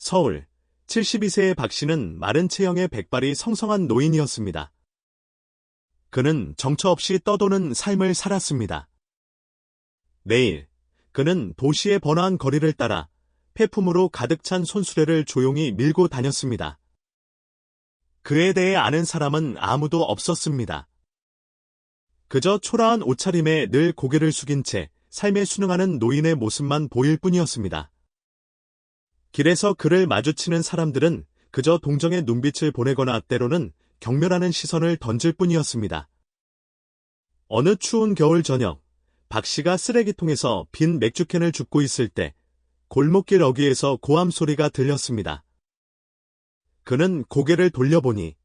서울, 72세의 박 씨는 마른 체형의 백발이 성성한 노인이었습니다. 그는 정처 없이 떠도는 삶을 살았습니다. 매일, 그는 도시의 번화한 거리를 따라 폐품으로 가득 찬 손수레를 조용히 밀고 다녔습니다. 그에 대해 아는 사람은 아무도 없었습니다. 그저 초라한 옷차림에 늘 고개를 숙인 채 삶에 순응하는 노인의 모습만 보일 뿐이었습니다. 길에서 그를 마주치는 사람들은 그저 동정의 눈빛을 보내거나 때로는 경멸하는 시선을 던질 뿐이었습니다. 어느 추운 겨울 저녁, 박 씨가 쓰레기통에서 빈 맥주캔을 줍고 있을 때 골목길 어귀에서 고함 소리가 들렸습니다. 그는 고개를 돌려보니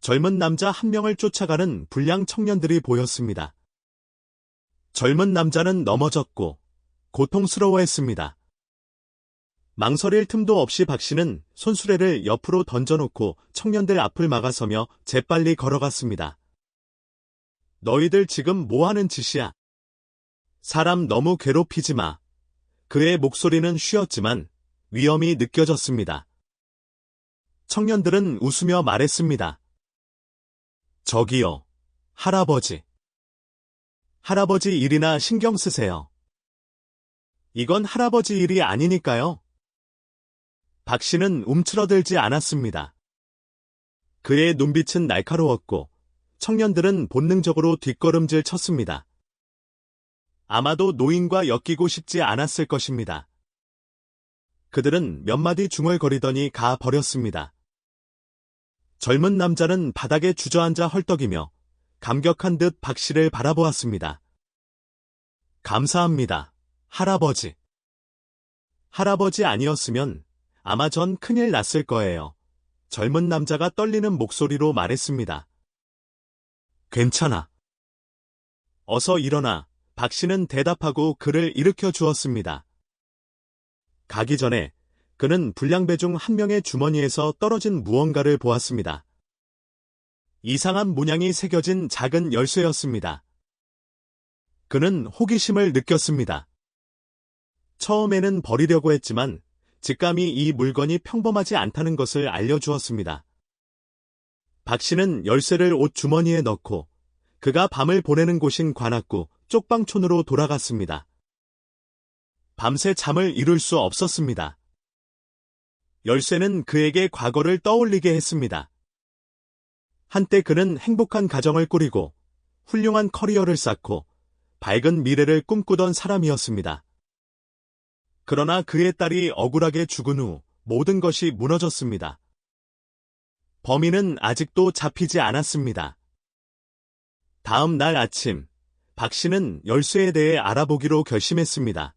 젊은 남자 한 명을 쫓아가는 불량 청년들이 보였습니다. 젊은 남자는 넘어졌고 고통스러워했습니다. 망설일 틈도 없이 박 씨는 손수레를 옆으로 던져놓고 청년들 앞을 막아서며 재빨리 걸어갔습니다. 너희들 지금 뭐하는 짓이야? 사람 너무 괴롭히지 마. 그의 목소리는 쉬었지만 위험이 느껴졌습니다. 청년들은 웃으며 말했습니다. 저기요, 할아버지. 할아버지 일이나 신경 쓰세요. 이건 할아버지 일이 아니니까요. 박 씨는 움츠러들지 않았습니다. 그의 눈빛은 날카로웠고 청년들은 본능적으로 뒷걸음질 쳤습니다. 아마도 노인과 엮이고 싶지 않았을 것입니다. 그들은 몇 마디 중얼거리더니 가 버렸습니다. 젊은 남자는 바닥에 주저앉아 헐떡이며 감격한 듯 박 씨를 바라보았습니다. 감사합니다, 할아버지. 할아버지 아니었으면 아마 전 큰일 났을 거예요. 젊은 남자가 떨리는 목소리로 말했습니다. 괜찮아. 어서 일어나. 박 씨는 대답하고 그를 일으켜 주었습니다. 가기 전에 그는 불량배 중 한 명의 주머니에서 떨어진 무언가를 보았습니다. 이상한 문양이 새겨진 작은 열쇠였습니다. 그는 호기심을 느꼈습니다. 처음에는 버리려고 했지만 직감이 이 물건이 평범하지 않다는 것을 알려주었습니다. 박 씨는 열쇠를 옷 주머니에 넣고 그가 밤을 보내는 곳인 관악구 쪽방촌으로 돌아갔습니다. 밤새 잠을 이룰 수 없었습니다. 열쇠는 그에게 과거를 떠올리게 했습니다. 한때 그는 행복한 가정을 꾸리고 훌륭한 커리어를 쌓고 밝은 미래를 꿈꾸던 사람이었습니다. 그러나 그의 딸이 억울하게 죽은 후 모든 것이 무너졌습니다. 범인은 아직도 잡히지 않았습니다. 다음 날 아침, 박 씨는 열쇠에 대해 알아보기로 결심했습니다.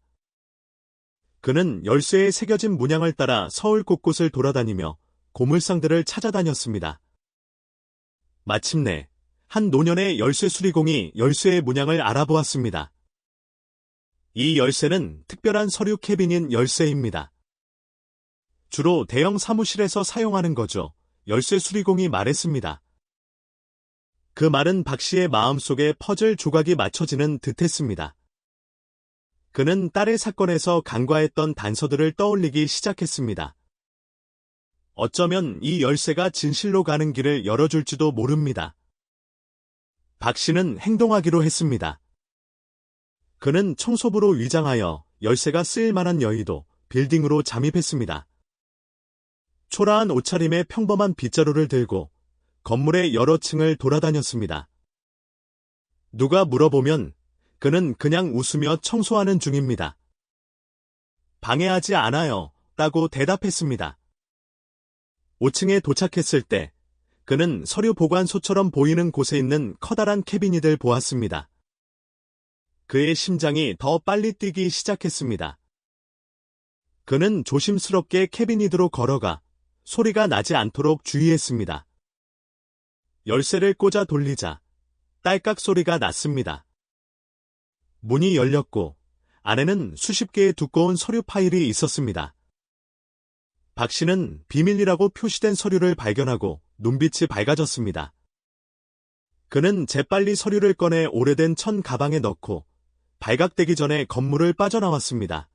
그는 열쇠에 새겨진 문양을 따라 서울 곳곳을 돌아다니며 고물상들을 찾아다녔습니다. 마침내 한 노년의 열쇠 수리공이 열쇠의 문양을 알아보았습니다. 이 열쇠는 특별한 서류 캐빈인 열쇠입니다. 주로 대형 사무실에서 사용하는 거죠. 열쇠 수리공이 말했습니다. 그 말은 박 씨의 마음속에 퍼즐 조각이 맞춰지는 듯했습니다. 그는 딸의 사건에서 간과했던 단서들을 떠올리기 시작했습니다. 어쩌면 이 열쇠가 진실로 가는 길을 열어줄지도 모릅니다. 박 씨는 행동하기로 했습니다. 그는 청소부로 위장하여 열쇠가 쓰일 만한 여의도 빌딩으로 잠입했습니다. 초라한 옷차림에 평범한 빗자루를 들고 건물의 여러 층을 돌아다녔습니다. 누가 물어보면 그는 그냥 웃으며 청소하는 중입니다. 방해하지 않아요, 라고 대답했습니다. 5층에 도착했을 때 그는 서류 보관소처럼 보이는 곳에 있는 커다란 캐비닛을 보았습니다. 그의 심장이 더 빨리 뛰기 시작했습니다. 그는 조심스럽게 캐비닛으로 걸어가 소리가 나지 않도록 주의했습니다. 열쇠를 꽂아 돌리자 딸깍 소리가 났습니다. 문이 열렸고 안에는 수십 개의 두꺼운 서류 파일이 있었습니다. 박 씨는 비밀이라고 표시된 서류를 발견하고 눈빛이 밝아졌습니다. 그는 재빨리 서류를 꺼내 오래된 천 가방에 넣고 발각되기 전에 건물을 빠져나왔습니다.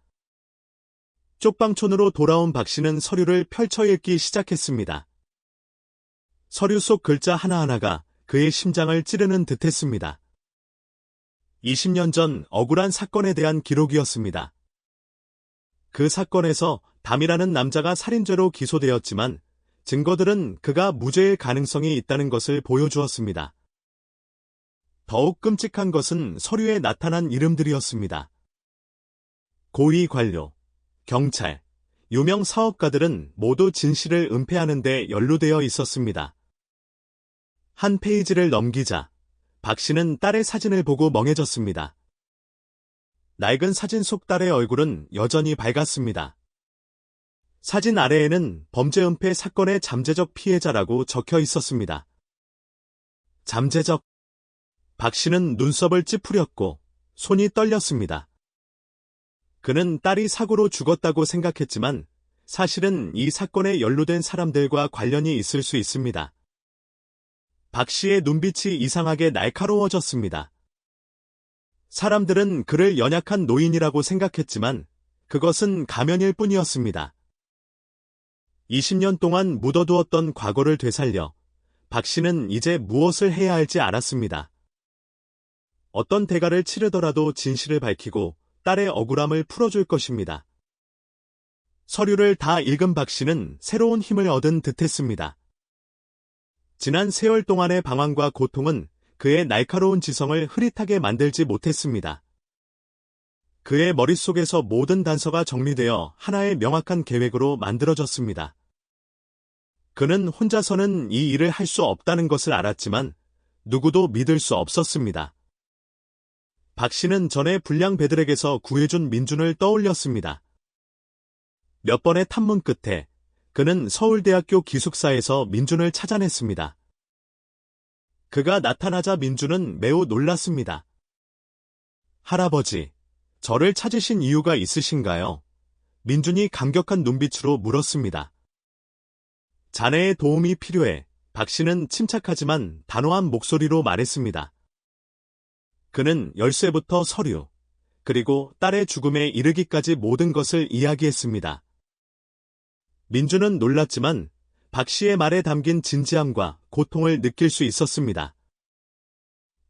쪽방촌으로 돌아온 박 씨는 서류를 펼쳐 읽기 시작했습니다. 서류 속 글자 하나하나가 그의 심장을 찌르는 듯했습니다. 20년 전 억울한 사건에 대한 기록이었습니다. 그 사건에서 담이라는 남자가 살인죄로 기소되었지만 증거들은 그가 무죄일 가능성이 있다는 것을 보여주었습니다. 더욱 끔찍한 것은 서류에 나타난 이름들이었습니다. 고위 관료, 경찰, 유명 사업가들은 모두 진실을 은폐하는 데 연루되어 있었습니다. 한 페이지를 넘기자 박 씨는 딸의 사진을 보고 멍해졌습니다. 낡은 사진 속 딸의 얼굴은 여전히 밝았습니다. 사진 아래에는 범죄 은폐 사건의 잠재적 피해자라고 적혀 있었습니다. 잠재적. 박 씨는 눈썹을 찌푸렸고 손이 떨렸습니다. 그는 딸이 사고로 죽었다고 생각했지만 사실은 이 사건에 연루된 사람들과 관련이 있을 수 있습니다. 박 씨의 눈빛이 이상하게 날카로워졌습니다. 사람들은 그를 연약한 노인이라고 생각했지만 그것은 가면일 뿐이었습니다. 20년 동안 묻어두었던 과거를 되살려 박 씨는 이제 무엇을 해야 할지 알았습니다. 어떤 대가를 치르더라도 진실을 밝히고 딸의 억울함을 풀어줄 것입니다. 서류를 다 읽은 박 씨는 새로운 힘을 얻은 듯했습니다. 지난 세월 동안의 방황과 고통은 그의 날카로운 지성을 흐릿하게 만들지 못했습니다. 그의 머릿속에서 모든 단서가 정리되어 하나의 명확한 계획으로 만들어졌습니다. 그는 혼자서는 이 일을 할 수 없다는 것을 알았지만 누구도 믿을 수 없었습니다. 박 씨는 전에 불량 배들에게서 구해준 민준을 떠올렸습니다. 몇 번의 탐문 끝에 그는 서울대학교 기숙사에서 민준을 찾아냈습니다. 그가 나타나자 민준은 매우 놀랐습니다. 할아버지, 저를 찾으신 이유가 있으신가요? 민준이 감격한 눈빛으로 물었습니다. 자네의 도움이 필요해. 박 씨는 침착하지만 단호한 목소리로 말했습니다. 그는 열쇠부터 서류, 그리고 딸의 죽음에 이르기까지 모든 것을 이야기했습니다. 민준은 놀랐지만 박 씨의 말에 담긴 진지함과 고통을 느낄 수 있었습니다.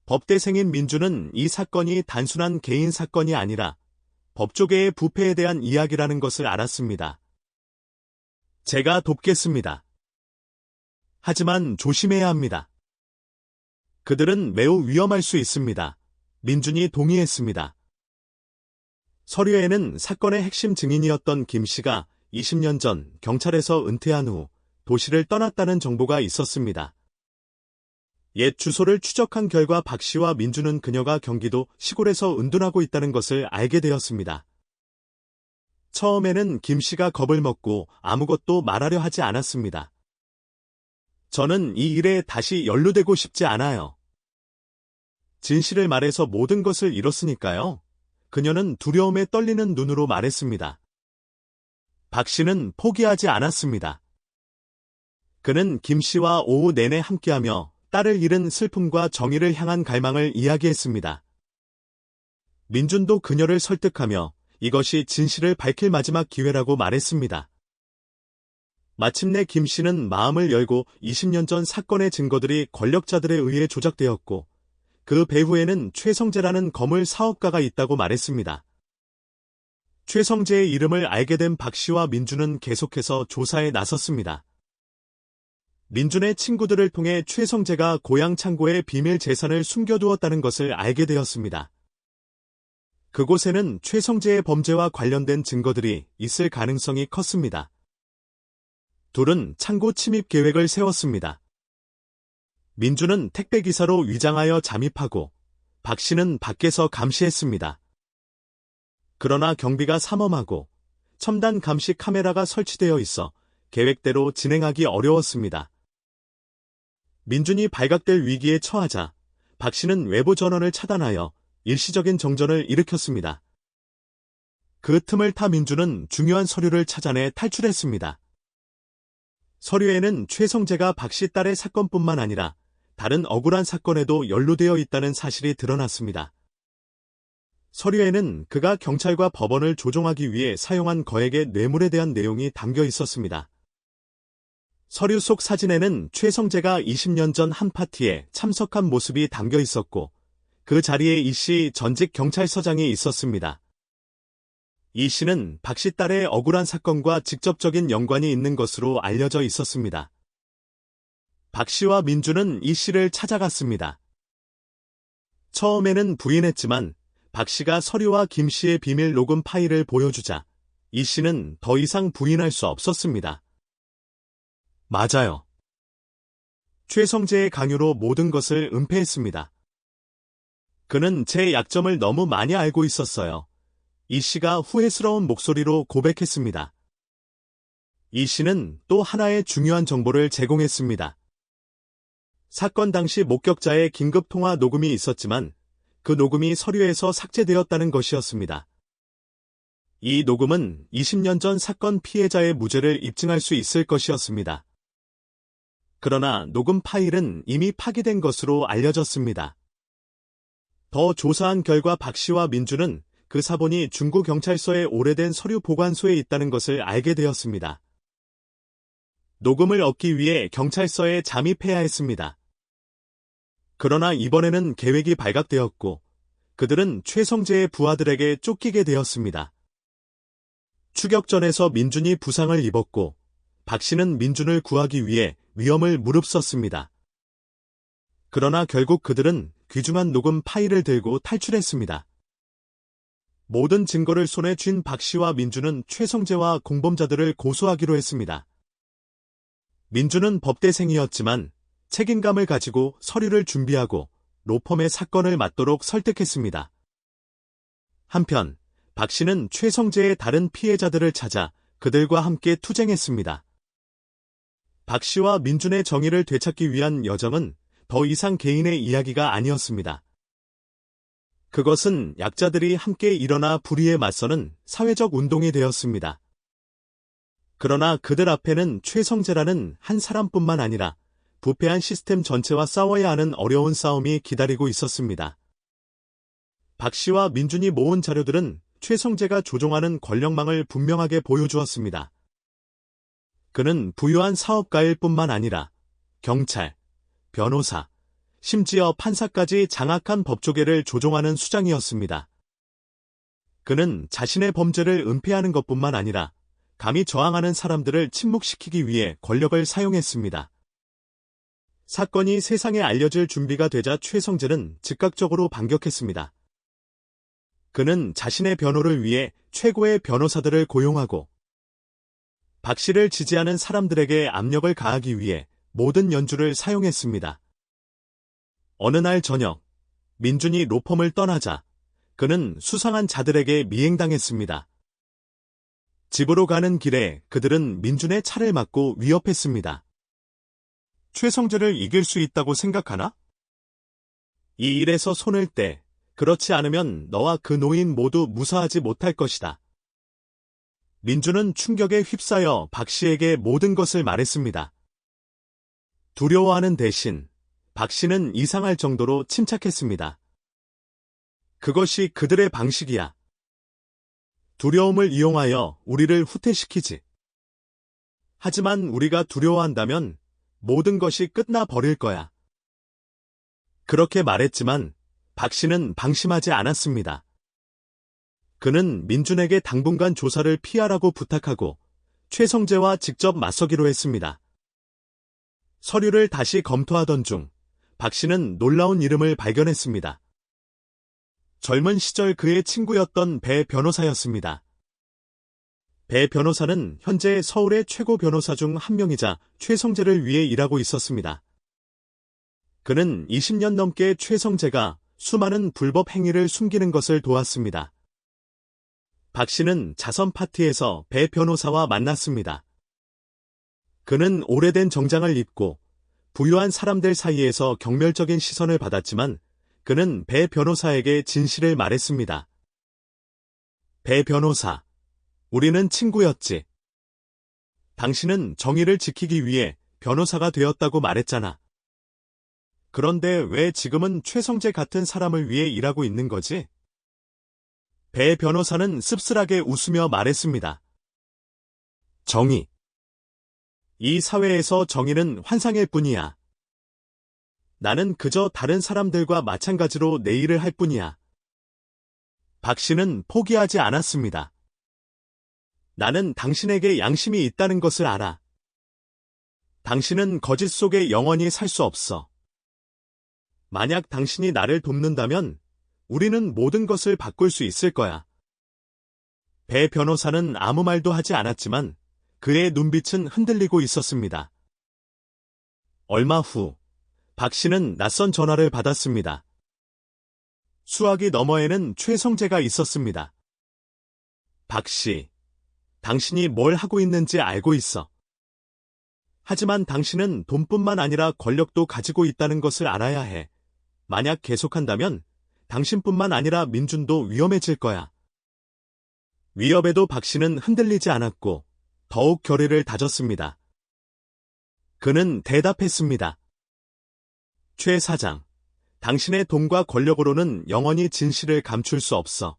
법대생인 민준은 이 사건이 단순한 개인 사건이 아니라 법조계의 부패에 대한 이야기라는 것을 알았습니다. 제가 돕겠습니다. 하지만 조심해야 합니다. 그들은 매우 위험할 수 있습니다. 민준이 동의했습니다. 서류에는 사건의 핵심 증인이었던 김 씨가 20년 전 경찰에서 은퇴한 후 도시를 떠났다는 정보가 있었습니다. 옛 주소를 추적한 결과 박 씨와 민준은 그녀가 경기도 시골에서 은둔하고 있다는 것을 알게 되었습니다. 처음에는 김 씨가 겁을 먹고 아무것도 말하려 하지 않았습니다. 저는 이 일에 다시 연루되고 싶지 않아요. 진실을 말해서 모든 것을 잃었으니까요. 그녀는 두려움에 떨리는 눈으로 말했습니다. 박 씨는 포기하지 않았습니다. 그는 김 씨와 오후 내내 함께하며 딸을 잃은 슬픔과 정의를 향한 갈망을 이야기했습니다. 민준도 그녀를 설득하며 이것이 진실을 밝힐 마지막 기회라고 말했습니다. 마침내 김 씨는 마음을 열고 20년 전 사건의 증거들이 권력자들에 의해 조작되었고 그 배후에는 최성재라는 거물 사업가가 있다고 말했습니다. 최성재의 이름을 알게 된 박 씨와 민준은 계속해서 조사에 나섰습니다. 민준의 친구들을 통해 최성재가 고향 창고에 비밀 재산을 숨겨두었다는 것을 알게 되었습니다. 그곳에는 최성재의 범죄와 관련된 증거들이 있을 가능성이 컸습니다. 둘은 창고 침입 계획을 세웠습니다. 민준은 택배기사로 위장하여 잠입하고 박 씨는 밖에서 감시했습니다. 그러나 경비가 삼엄하고 첨단 감시 카메라가 설치되어 있어 계획대로 진행하기 어려웠습니다. 민준이 발각될 위기에 처하자 박 씨는 외부 전원을 차단하여 일시적인 정전을 일으켰습니다. 그 틈을 타 민준은 중요한 서류를 찾아내 탈출했습니다. 서류에는 최성재가 박 씨 딸의 사건뿐만 아니라 다른 억울한 사건에도 연루되어 있다는 사실이 드러났습니다. 서류에는 그가 경찰과 법원을 조종하기 위해 사용한 거액의 뇌물에 대한 내용이 담겨 있었습니다. 서류 속 사진에는 최성재가 20년 전 한 파티에 참석한 모습이 담겨 있었고, 그 자리에 이 씨 전직 경찰서장이 있었습니다. 이 씨는 박 씨 딸의 억울한 사건과 직접적인 연관이 있는 것으로 알려져 있었습니다. 박 씨와 민주는 이 씨를 찾아갔습니다. 처음에는 부인했지만 박 씨가 서류와 김 씨의 비밀 녹음 파일을 보여주자 이 씨는 더 이상 부인할 수 없었습니다. 맞아요. 최성재의 강요로 모든 것을 은폐했습니다. 그는 제 약점을 너무 많이 알고 있었어요. 이 씨가 후회스러운 목소리로 고백했습니다. 이 씨는 또 하나의 중요한 정보를 제공했습니다. 사건 당시 목격자의 긴급 통화 녹음이 있었지만 그 녹음이 서류에서 삭제되었다는 것이었습니다. 이 녹음은 20년 전 사건 피해자의 무죄를 입증할 수 있을 것이었습니다. 그러나 녹음 파일은 이미 파기된 것으로 알려졌습니다. 더 조사한 결과 박 씨와 민주는 그 사본이 중구경찰서의 오래된 서류 보관소에 있다는 것을 알게 되었습니다. 녹음을 얻기 위해 경찰서에 잠입해야 했습니다. 그러나 이번에는 계획이 발각되었고 그들은 최성재의 부하들에게 쫓기게 되었습니다. 추격전에서 민준이 부상을 입었고 박 씨는 민준을 구하기 위해 위험을 무릅썼습니다. 그러나 결국 그들은 귀중한 녹음 파일을 들고 탈출했습니다. 모든 증거를 손에 쥔 박 씨와 민준은 최성재와 공범자들을 고소하기로 했습니다. 민준은 법대생이었지만 책임감을 가지고 서류를 준비하고 로펌의 사건을 맡도록 설득했습니다. 한편 박 씨는 최성재의 다른 피해자들을 찾아 그들과 함께 투쟁했습니다. 박 씨와 민준의 정의를 되찾기 위한 여정은 더 이상 개인의 이야기가 아니었습니다. 그것은 약자들이 함께 일어나 불의에 맞서는 사회적 운동이 되었습니다. 그러나 그들 앞에는 최성재라는 한 사람뿐만 아니라 부패한 시스템 전체와 싸워야 하는 어려운 싸움이 기다리고 있었습니다. 박 씨와 민준이 모은 자료들은 최성재가 조종하는 권력망을 분명하게 보여주었습니다. 그는 부유한 사업가일 뿐만 아니라 경찰, 변호사, 심지어 판사까지 장악한 법조계를 조종하는 수장이었습니다. 그는 자신의 범죄를 은폐하는 것뿐만 아니라 감히 저항하는 사람들을 침묵시키기 위해 권력을 사용했습니다. 사건이 세상에 알려질 준비가 되자 최성재는 즉각적으로 반격했습니다. 그는 자신의 변호를 위해 최고의 변호사들을 고용하고 박 씨를 지지하는 사람들에게 압력을 가하기 위해 모든 연주를 사용했습니다. 어느 날 저녁, 민준이 로펌을 떠나자 그는 수상한 자들에게 미행당했습니다. 집으로 가는 길에 그들은 민준의 차를 막고 위협했습니다. 최성재를 이길 수 있다고 생각하나? 이 일에서 손을 떼. 그렇지 않으면 너와 그 노인 모두 무사하지 못할 것이다. 민준은 충격에 휩싸여 박 씨에게 모든 것을 말했습니다. 두려워하는 대신 박 씨는 이상할 정도로 침착했습니다. 그것이 그들의 방식이야. 두려움을 이용하여 우리를 후퇴시키지. 하지만 우리가 두려워한다면 모든 것이 끝나버릴 거야. 그렇게 말했지만 박 씨는 방심하지 않았습니다. 그는 민준에게 당분간 조사를 피하라고 부탁하고 최성재와 직접 맞서기로 했습니다. 서류를 다시 검토하던 중 박 씨는 놀라운 이름을 발견했습니다. 젊은 시절 그의 친구였던 배 변호사였습니다. 배 변호사는 현재 서울의 최고 변호사 중 한 명이자 최성재를 위해 일하고 있었습니다. 그는 20년 넘게 최성재가 수많은 불법 행위를 숨기는 것을 도왔습니다. 박 씨는 자선 파티에서 배 변호사와 만났습니다. 그는 오래된 정장을 입고 부유한 사람들 사이에서 경멸적인 시선을 받았지만 그는 배 변호사에게 진실을 말했습니다. 배 변호사, 우리는 친구였지. 당신은 정의를 지키기 위해 변호사가 되었다고 말했잖아. 그런데 왜 지금은 최성재 같은 사람을 위해 일하고 있는 거지? 배 변호사는 씁쓸하게 웃으며 말했습니다. 정의. 이 사회에서 정의는 환상일 뿐이야. 나는 그저 다른 사람들과 마찬가지로 내 일을 할 뿐이야. 박 씨는 포기하지 않았습니다. 나는 당신에게 양심이 있다는 것을 알아. 당신은 거짓 속에 영원히 살 수 없어. 만약 당신이 나를 돕는다면 우리는 모든 것을 바꿀 수 있을 거야. 배 변호사는 아무 말도 하지 않았지만 그의 눈빛은 흔들리고 있었습니다. 얼마 후, 박 씨는 낯선 전화를 받았습니다. 수화기 너머에는 최성재가 있었습니다. 박 씨, 당신이 뭘 하고 있는지 알고 있어. 하지만 당신은 돈뿐만 아니라 권력도 가지고 있다는 것을 알아야 해. 만약 계속한다면 당신뿐만 아니라 민준도 위험해질 거야. 위협에도 박 씨는 흔들리지 않았고 더욱 결의를 다졌습니다. 그는 대답했습니다. 최 사장, 당신의 돈과 권력으로는 영원히 진실을 감출 수 없어.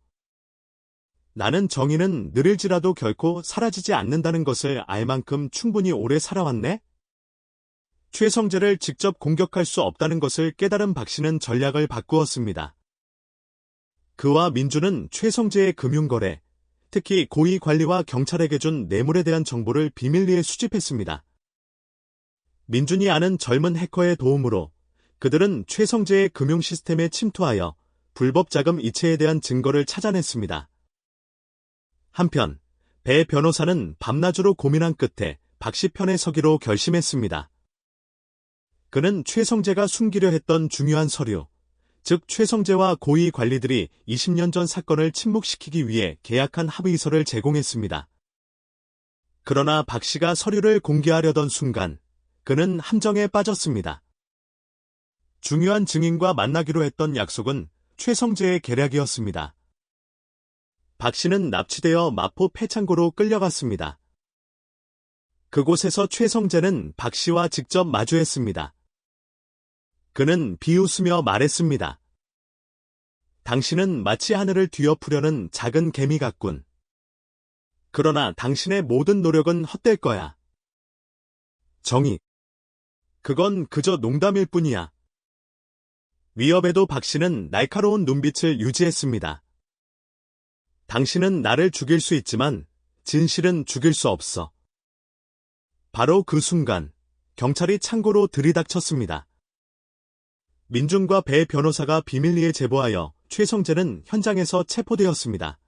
나는 정의는 느릴지라도 결코 사라지지 않는다는 것을 알 만큼 충분히 오래 살아왔네? 최성재를 직접 공격할 수 없다는 것을 깨달은 박 씨는 전략을 바꾸었습니다. 그와 민주는 최성재의 금융거래, 특히 고위 관리와 경찰에게 준 뇌물에 대한 정보를 비밀리에 수집했습니다. 민준이 아는 젊은 해커의 도움으로 그들은 최성재의 금융 시스템에 침투하여 불법 자금 이체에 대한 증거를 찾아냈습니다. 한편 배 변호사는 밤낮으로 고민한 끝에 박 씨 편에 서기로 결심했습니다. 그는 최성재가 숨기려 했던 중요한 서류, 즉 최성재와 고위 관리들이 20년 전 사건을 침묵시키기 위해 계약한 합의서를 제공했습니다. 그러나 박 씨가 서류를 공개하려던 순간 그는 함정에 빠졌습니다. 중요한 증인과 만나기로 했던 약속은 최성재의 계략이었습니다. 박 씨는 납치되어 마포 폐창고로 끌려갔습니다. 그곳에서 최성재는 박 씨와 직접 마주했습니다. 그는 비웃으며 말했습니다. 당신은 마치 하늘을 뒤엎으려는 작은 개미 같군. 그러나 당신의 모든 노력은 헛될 거야. 정의. 그건 그저 농담일 뿐이야. 위협에도 박 씨는 날카로운 눈빛을 유지했습니다. 당신은 나를 죽일 수 있지만 진실은 죽일 수 없어. 바로 그 순간 경찰이 창고로 들이닥쳤습니다. 민준과 배 변호사가 비밀리에 제보하여 최성재는 현장에서 체포되었습니다.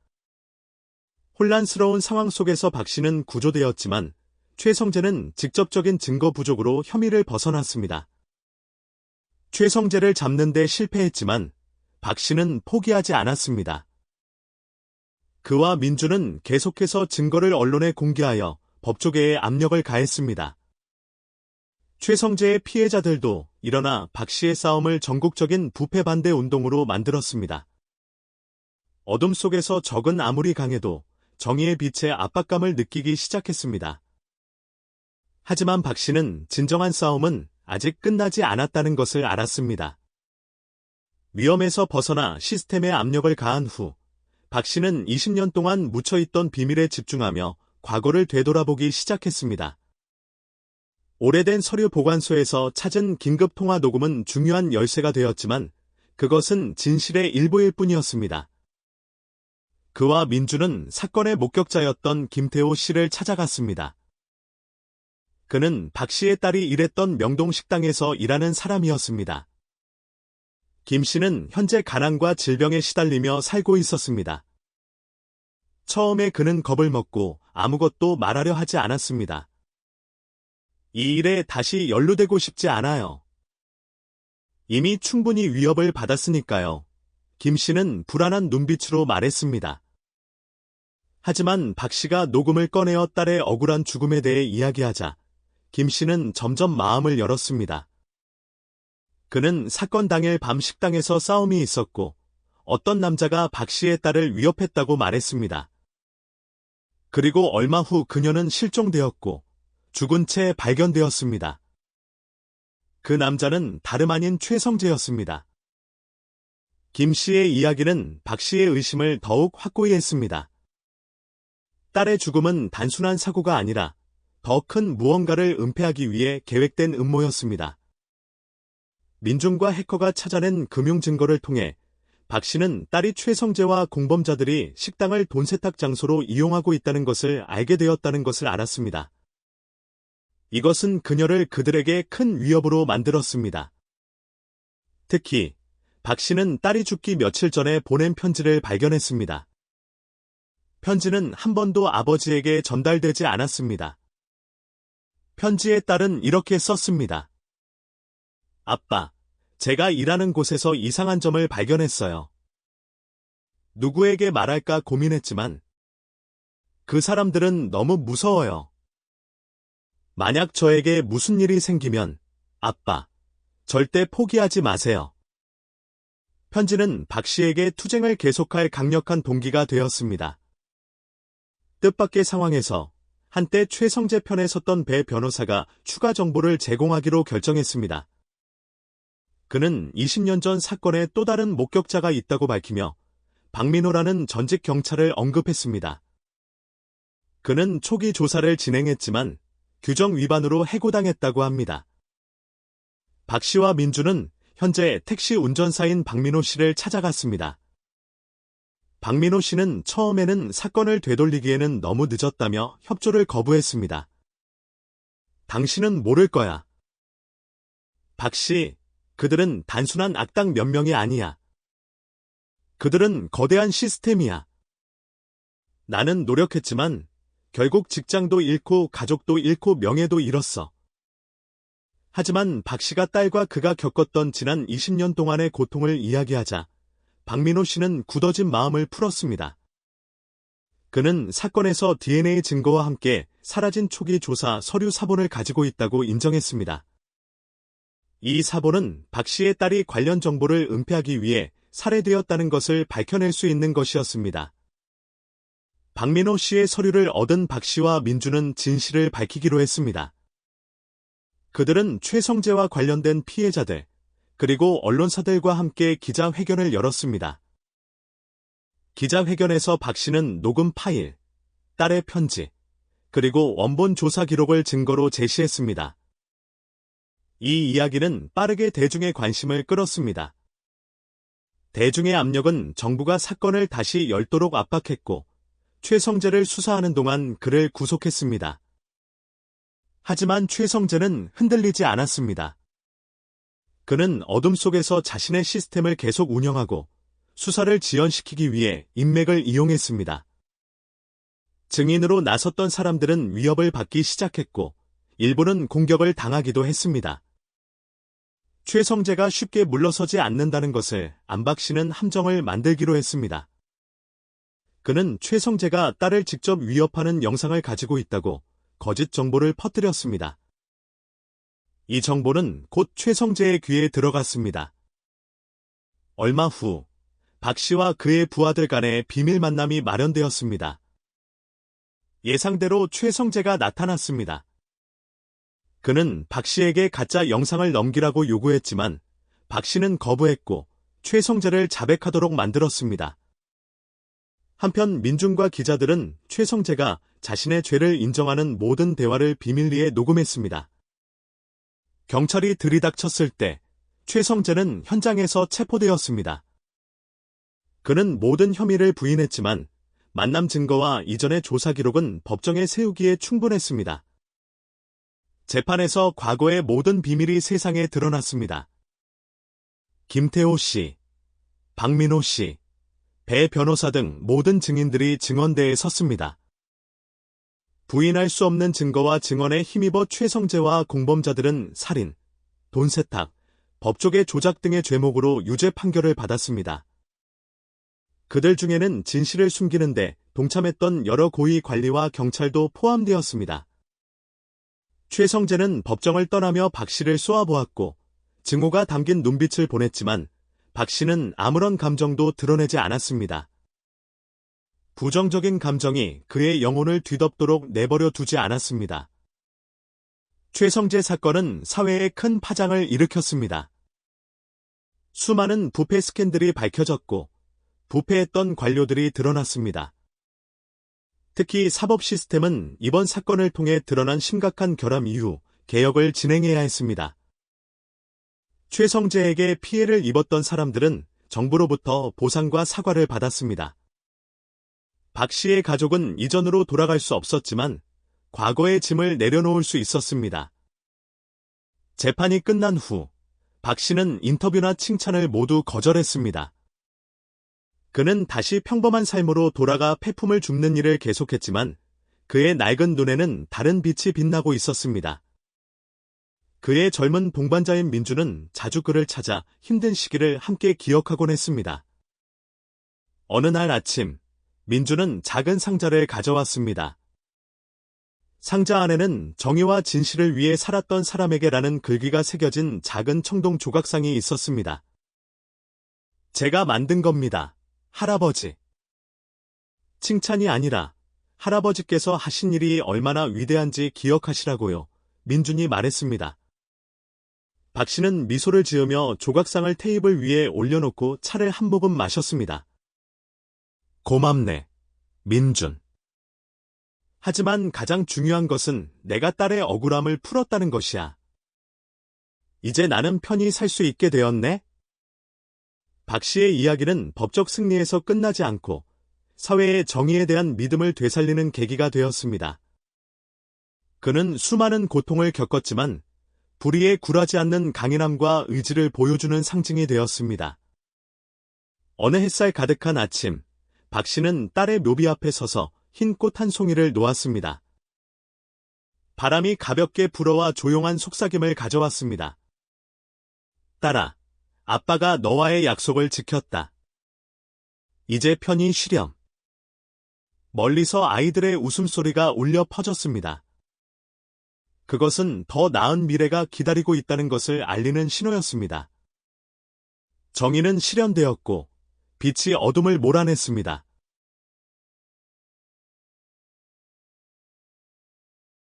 혼란스러운 상황 속에서 박 씨는 구조되었지만 최성재는 직접적인 증거 부족으로 혐의를 벗어났습니다. 최성재를 잡는 데 실패했지만 박 씨는 포기하지 않았습니다. 그와 민준은 계속해서 증거를 언론에 공개하여 법조계에 압력을 가했습니다. 최성재의 피해자들도 일어나 박 씨의 싸움을 전국적인 부패 반대 운동으로 만들었습니다. 어둠 속에서 적은 아무리 강해도 정의의 빛에 압박감을 느끼기 시작했습니다. 하지만 박 씨는 진정한 싸움은 아직 끝나지 않았다는 것을 알았습니다. 위험에서 벗어나 시스템에 압력을 가한 후 박 씨는 20년 동안 묻혀있던 비밀에 집중하며 과거를 되돌아보기 시작했습니다. 오래된 서류 보관소에서 찾은 긴급 통화 녹음은 중요한 열쇠가 되었지만 그것은 진실의 일부일 뿐이었습니다. 그와 민주는 사건의 목격자였던 김태호 씨를 찾아갔습니다. 그는 박 씨의 딸이 일했던 명동식당에서 일하는 사람이었습니다. 김 씨는 현재 가난과 질병에 시달리며 살고 있었습니다. 처음에 그는 겁을 먹고 아무것도 말하려 하지 않았습니다. 이 일에 다시 연루되고 싶지 않아요. 이미 충분히 위협을 받았으니까요. 김 씨는 불안한 눈빛으로 말했습니다. 하지만 박 씨가 녹음을 꺼내어 딸의 억울한 죽음에 대해 이야기하자 김 씨는 점점 마음을 열었습니다. 그는 사건 당일 밤 식당에서 싸움이 있었고 어떤 남자가 박 씨의 딸을 위협했다고 말했습니다. 그리고 얼마 후 그녀는 실종되었고 죽은 채 발견되었습니다. 그 남자는 다름 아닌 최성재였습니다. 김 씨의 이야기는 박 씨의 의심을 더욱 확고히 했습니다. 딸의 죽음은 단순한 사고가 아니라 더 큰 무언가를 은폐하기 위해 계획된 음모였습니다. 민중과 해커가 찾아낸 금융 증거를 통해 박 씨는 딸이 최성재와 공범자들이 식당을 돈 세탁 장소로 이용하고 있다는 것을 알게 되었다는 것을 알았습니다. 이것은 그녀를 그들에게 큰 위협으로 만들었습니다. 특히 박 씨는 딸이 죽기 며칠 전에 보낸 편지를 발견했습니다. 편지는 한 번도 아버지에게 전달되지 않았습니다. 편지의 딸은 이렇게 썼습니다. 아빠, 제가 일하는 곳에서 이상한 점을 발견했어요. 누구에게 말할까 고민했지만 그 사람들은 너무 무서워요. 만약 저에게 무슨 일이 생기면 아빠, 절대 포기하지 마세요. 편지는 박 씨에게 투쟁을 계속할 강력한 동기가 되었습니다. 뜻밖의 상황에서 한때 최성재 편에 섰던 배 변호사가 추가 정보를 제공하기로 결정했습니다. 그는 20년 전 사건에 또 다른 목격자가 있다고 밝히며 박민호라는 전직 경찰을 언급했습니다. 그는 초기 조사를 진행했지만 규정 위반으로 해고당했다고 합니다. 박 씨와 민주는 현재 택시 운전사인 박민호 씨를 찾아갔습니다. 박민호 씨는 처음에는 사건을 되돌리기에는 너무 늦었다며 협조를 거부했습니다. 당신은 모를 거야. 박 씨, 그들은 단순한 악당 몇 명이 아니야. 그들은 거대한 시스템이야. 나는 노력했지만 결국 직장도 잃고 가족도 잃고 명예도 잃었어. 하지만 박 씨가 딸과 그가 겪었던 지난 20년 동안의 고통을 이야기하자 박민호 씨는 굳어진 마음을 풀었습니다. 그는 사건에서 DNA 증거와 함께 사라진 초기 조사 서류 사본을 가지고 있다고 인정했습니다. 이 사본은 박 씨의 딸이 관련 정보를 은폐하기 위해 살해되었다는 것을 밝혀낼 수 있는 것이었습니다. 박민호 씨의 서류를 얻은 박 씨와 민주는 진실을 밝히기로 했습니다. 그들은 최성재와 관련된 피해자들, 그리고 언론사들과 함께 기자회견을 열었습니다. 기자회견에서 박 씨는 녹음 파일, 딸의 편지, 그리고 원본 조사 기록을 증거로 제시했습니다. 이 이야기는 빠르게 대중의 관심을 끌었습니다. 대중의 압력은 정부가 사건을 다시 열도록 압박했고 최성재를 수사하는 동안 그를 구속했습니다. 하지만 최성재는 흔들리지 않았습니다. 그는 어둠 속에서 자신의 시스템을 계속 운영하고 수사를 지연시키기 위해 인맥을 이용했습니다. 증인으로 나섰던 사람들은 위협을 받기 시작했고 일부는 공격을 당하기도 했습니다. 최성재가 쉽게 물러서지 않는다는 것을 안 박 씨는 함정을 만들기로 했습니다. 그는 최성재가 딸을 직접 위협하는 영상을 가지고 있다고 거짓 정보를 퍼뜨렸습니다. 이 정보는 곧 최성재의 귀에 들어갔습니다. 얼마 후 박 씨와 그의 부하들 간의 비밀 만남이 마련되었습니다. 예상대로 최성재가 나타났습니다. 그는 박 씨에게 가짜 영상을 넘기라고 요구했지만 박 씨는 거부했고 최성재를 자백하도록 만들었습니다. 한편 민중과 기자들은 최성재가 자신의 죄를 인정하는 모든 대화를 비밀리에 녹음했습니다. 경찰이 들이닥쳤을 때 최성재는 현장에서 체포되었습니다. 그는 모든 혐의를 부인했지만 만남 증거와 이전의 조사 기록은 법정에 세우기에 충분했습니다. 재판에서 과거의 모든 비밀이 세상에 드러났습니다. 김태호 씨, 박민호 씨, 배 변호사 등 모든 증인들이 증언대에 섰습니다. 부인할 수 없는 증거와 증언에 힘입어 최성재와 공범자들은 살인, 돈 세탁, 법조계 조작 등의 죄목으로 유죄 판결을 받았습니다. 그들 중에는 진실을 숨기는데 동참했던 여러 고위 관리와 경찰도 포함되었습니다. 최성재는 법정을 떠나며 박 씨를 쏘아보았고 증오가 담긴 눈빛을 보냈지만 박 씨는 아무런 감정도 드러내지 않았습니다. 부정적인 감정이 그의 영혼을 뒤덮도록 내버려 두지 않았습니다. 최성재 사건은 사회에 큰 파장을 일으켰습니다. 수많은 부패 스캔들이 밝혀졌고 부패했던 관료들이 드러났습니다. 특히 사법 시스템은 이번 사건을 통해 드러난 심각한 결함 이후 개혁을 진행해야 했습니다. 최성재에게 피해를 입었던 사람들은 정부로부터 보상과 사과를 받았습니다. 박 씨의 가족은 이전으로 돌아갈 수 없었지만 과거의 짐을 내려놓을 수 있었습니다. 재판이 끝난 후 박 씨는 인터뷰나 칭찬을 모두 거절했습니다. 그는 다시 평범한 삶으로 돌아가 폐품을 줍는 일을 계속했지만 그의 낡은 눈에는 다른 빛이 빛나고 있었습니다. 그의 젊은 동반자인 민주는 자주 그를 찾아 힘든 시기를 함께 기억하곤 했습니다. 어느 날 아침, 민주는 작은 상자를 가져왔습니다. 상자 안에는 정의와 진실을 위해 살았던 사람에게라는 글귀가 새겨진 작은 청동 조각상이 있었습니다. 제가 만든 겁니다, 할아버지. 칭찬이 아니라 할아버지께서 하신 일이 얼마나 위대한지 기억하시라고요, 민준이 말했습니다. 박 씨는 미소를 지으며 조각상을 테이블 위에 올려놓고 차를 한 모금 마셨습니다. 고맙네, 민준. 하지만 가장 중요한 것은 내가 딸의 억울함을 풀었다는 것이야. 이제 나는 편히 살 수 있게 되었네? 박 씨의 이야기는 법적 승리에서 끝나지 않고 사회의 정의에 대한 믿음을 되살리는 계기가 되었습니다. 그는 수많은 고통을 겪었지만 불의에 굴하지 않는 강인함과 의지를 보여주는 상징이 되었습니다. 어느 햇살 가득한 아침, 박 씨는 딸의 묘비 앞에 서서 흰 꽃 한 송이를 놓았습니다. 바람이 가볍게 불어와 조용한 속삭임을 가져왔습니다. 딸아, 아빠가 너와의 약속을 지켰다. 이제 편히 쉬렴. 멀리서 아이들의 웃음소리가 울려 퍼졌습니다. 그것은 더 나은 미래가 기다리고 있다는 것을 알리는 신호였습니다. 정의는 실현되었고 빛이 어둠을 몰아냈습니다.